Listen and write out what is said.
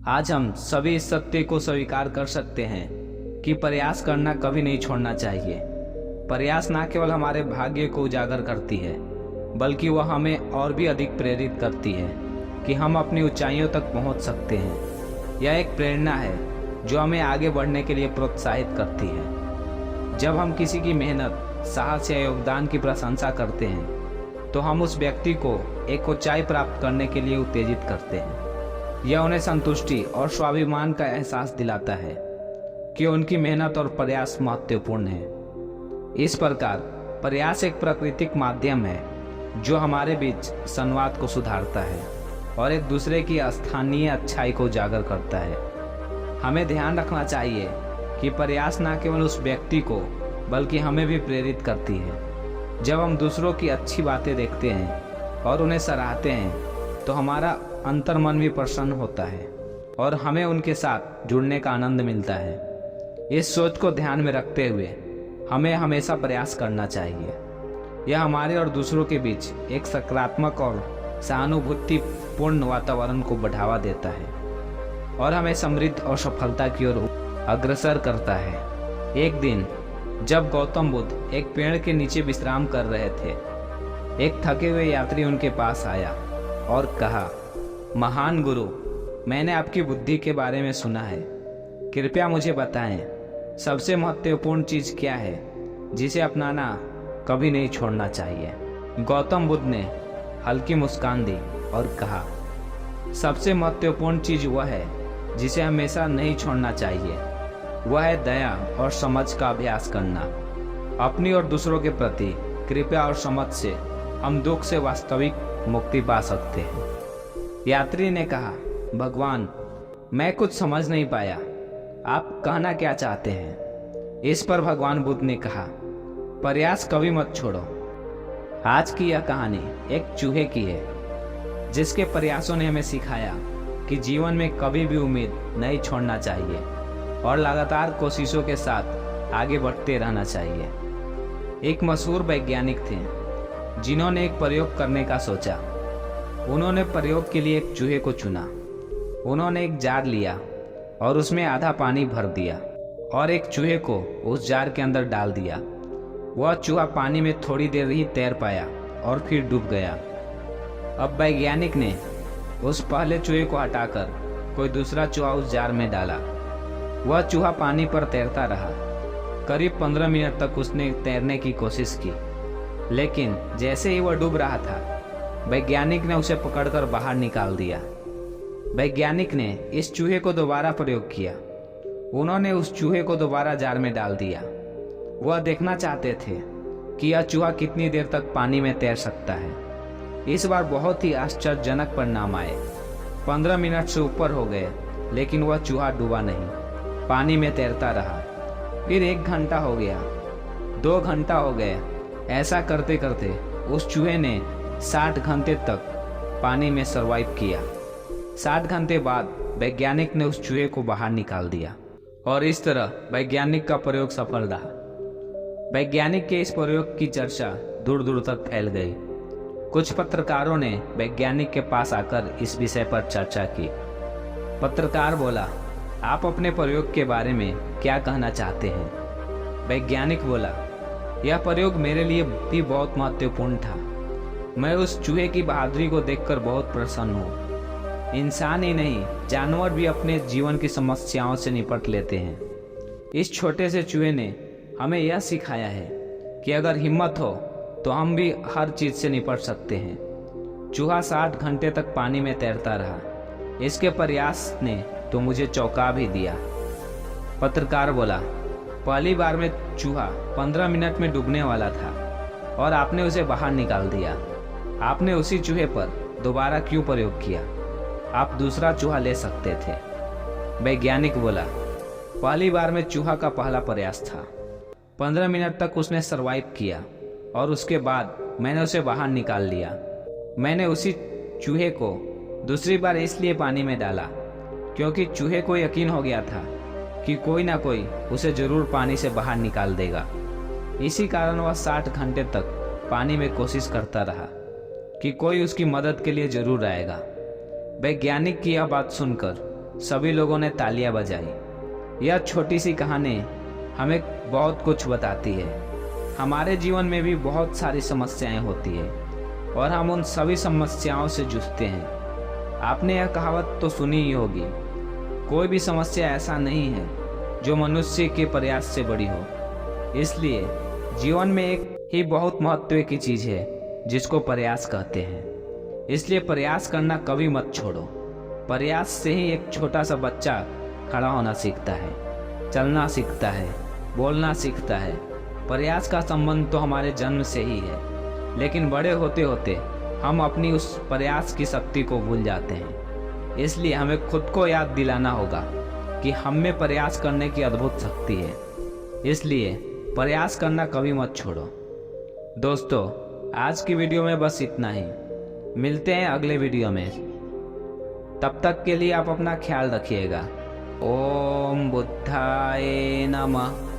आज हम सभी इस सत्य को स्वीकार कर सकते हैं कि प्रयास करना कभी नहीं छोड़ना चाहिए। प्रयास न केवल हमारे भाग्य को उजागर करती है, बल्कि वह हमें और भी अधिक प्रेरित करती है कि हम अपनी ऊंचाइयों तक पहुंच सकते हैं। यह एक प्रेरणा है जो हमें आगे बढ़ने के लिए प्रोत्साहित करती है। जब हम किसी की मेहनत, साहस या योगदान की प्रशंसा करते हैं, तो हम उस व्यक्ति को एक ऊंचाई प्राप्त करने के लिए उत्तेजित करते हैं। यह उन्हें संतुष्टि और स्वाभिमान का एहसास दिलाता है कि उनकी मेहनत और प्रयास महत्वपूर्ण है। इस प्रकार प्रयास एक प्राकृतिक माध्यम है जो हमारे बीच संवाद को सुधारता है और एक दूसरे की स्थानीय अच्छाई को उजागर करता है। हमें ध्यान रखना चाहिए कि प्रयास न केवल उस व्यक्ति को बल्कि हमें भी प्रेरित करती है। जब हम दूसरों की अच्छी बातें देखते हैं और उन्हें सराहते हैं, तो हमारा अंतर्मन भी प्रसन्न होता है और हमें उनके साथ जुड़ने का आनंद मिलता है। इस सोच को ध्यान में रखते हुए हमें हमेशा प्रयास करना चाहिए। यह हमारे और दूसरों के बीच एक सकारात्मक और सहानुभूतिपूर्ण वातावरण को बढ़ावा देता है और हमें समृद्ध और सफलता की ओर अग्रसर करता है। एक दिन जब गौतम बुद्ध एक पेड़ के नीचे विश्राम कर रहे थे, एक थके हुए यात्री उनके पास आया और कहा, महान गुरु, मैंने आपकी बुद्धि के बारे में सुना है। कृपया मुझे बताएं, सबसे महत्वपूर्ण चीज़ क्या है जिसे अपनाना कभी नहीं छोड़ना चाहिए। गौतम बुद्ध ने हल्की मुस्कान दी और कहा, सबसे महत्वपूर्ण चीज़ वह है जिसे हमेशा नहीं छोड़ना चाहिए। वह है दया और समझ का अभ्यास करना। अपनी और दूसरों के प्रति कृपा और समझ से हम दुख से वास्तविक मुक्ति पा सकते हैं। यात्री ने कहा, भगवान, मैं कुछ समझ नहीं पाया, आप कहना क्या चाहते हैं? इस पर भगवान बुद्ध ने कहा, प्रयास कभी मत छोड़ो। आज की यह कहानी एक चूहे की है जिसके प्रयासों ने हमें सिखाया कि जीवन में कभी भी उम्मीद नहीं छोड़ना चाहिए और लगातार कोशिशों के साथ आगे बढ़ते रहना चाहिए। एक मशहूर वैज्ञानिक थे जिन्होंने एक प्रयोग करने का सोचा। उन्होंने प्रयोग के लिए एक चूहे को चुना। उन्होंने एक जार लिया और उसमें आधा पानी भर दिया और एक चूहे को उस जार के अंदर डाल दिया। वह चूहा पानी में थोड़ी देर ही तैर पाया और फिर डूब गया। अब वैज्ञानिक ने उस पहले चूहे को हटाकर कोई दूसरा चूहा उस जार में डाला। वह चूहा पानी पर तैरता रहा। करीब 15 मिनट तक उसने तैरने की कोशिश की, लेकिन जैसे ही वह डूब रहा था, वैज्ञानिक ने उसे पकड़कर बाहर निकाल दिया। वैज्ञानिक ने इस चूहे को दोबारा प्रयोग किया। उन्होंने उस चूहे को दोबारा जार में डाल दिया। वह देखना चाहते थे कि यह चूहा कितनी देर तक पानी में तैर सकता है। इस बार बहुत ही आश्चर्यजनक परिणाम आए। 15 मिनट से ऊपर हो गए, लेकिन वह चूहा डूबा नहीं, पानी में तैरता रहा। फिर 1 घंटा हो गया, 2 घंटा हो गए। ऐसा करते करते उस चूहे ने 60 घंटे तक पानी में सरवाइव किया। 60 घंटे बाद वैज्ञानिक ने उस चूहे को बाहर निकाल दिया और इस तरह वैज्ञानिक का प्रयोग सफल रहा। वैज्ञानिक के इस प्रयोग की चर्चा दूर दूर तक फैल गई। कुछ पत्रकारों ने वैज्ञानिक के पास आकर इस विषय पर चर्चा की। पत्रकार बोला, आप अपने प्रयोग के बारे में क्या कहना चाहते हैं? वैज्ञानिक बोला, यह प्रयोग मेरे लिए भी बहुत महत्वपूर्ण था। मैं उस चूहे की बहादुरी को देखकर बहुत प्रसन्न हूँ। इंसान ही नहीं, जानवर भी अपने जीवन की समस्याओं से निपट लेते हैं। इस छोटे से चूहे ने हमें यह सिखाया है कि अगर हिम्मत हो तो हम भी हर चीज़ से निपट सकते हैं। चूहा 60 घंटे तक पानी में तैरता रहा। इसके प्रयास ने तो मुझे चौंका भी दिया। पत्रकार बोला, पहली बार में चूहा 15 मिनट में डूबने वाला था और आपने उसे बाहर निकाल दिया। आपने उसी चूहे पर दोबारा क्यों प्रयोग किया? आप दूसरा चूहा ले सकते थे। वैज्ञानिक बोला, पहली बार में चूहा का पहला प्रयास था। 15 मिनट तक उसने सरवाइव किया और उसके बाद मैंने उसे बाहर निकाल लिया। मैंने उसी चूहे को दूसरी बार इसलिए पानी में डाला क्योंकि चूहे को यकीन हो गया था कि कोई ना कोई उसे जरूर पानी से बाहर निकाल देगा। इसी कारण वह 60 घंटे तक पानी में कोशिश करता रहा कि कोई उसकी मदद के लिए जरूर आएगा। वैज्ञानिक की यह बात सुनकर सभी लोगों ने तालियां बजाई। यह छोटी सी कहानी हमें बहुत कुछ बताती है। हमारे जीवन में भी बहुत सारी समस्याएं होती है और हम उन सभी समस्याओं से जूझते हैं। आपने यह कहावत तो सुनी ही होगी, कोई भी समस्या ऐसा नहीं है जो मनुष्य के प्रयास से बड़ी हो। इसलिए जीवन में एक ही बहुत महत्व की चीज़ है जिसको प्रयास कहते हैं। इसलिए प्रयास करना कभी मत छोड़ो। प्रयास से ही एक छोटा सा बच्चा खड़ा होना सीखता है, चलना सीखता है, बोलना सीखता है। प्रयास का संबंध तो हमारे जन्म से ही है, लेकिन बड़े होते होते हम अपनी उस प्रयास की शक्ति को भूल जाते हैं। इसलिए हमें खुद को याद दिलाना होगा कि हम में प्रयास करने की अद्भुत शक्ति है। इसलिए प्रयास करना कभी मत छोड़ो। दोस्तों, आज की वीडियो में बस इतना ही। मिलते हैं अगले वीडियो में। तब तक के लिए आप अपना ख्याल रखिएगा। ओम बुद्धाय नमः।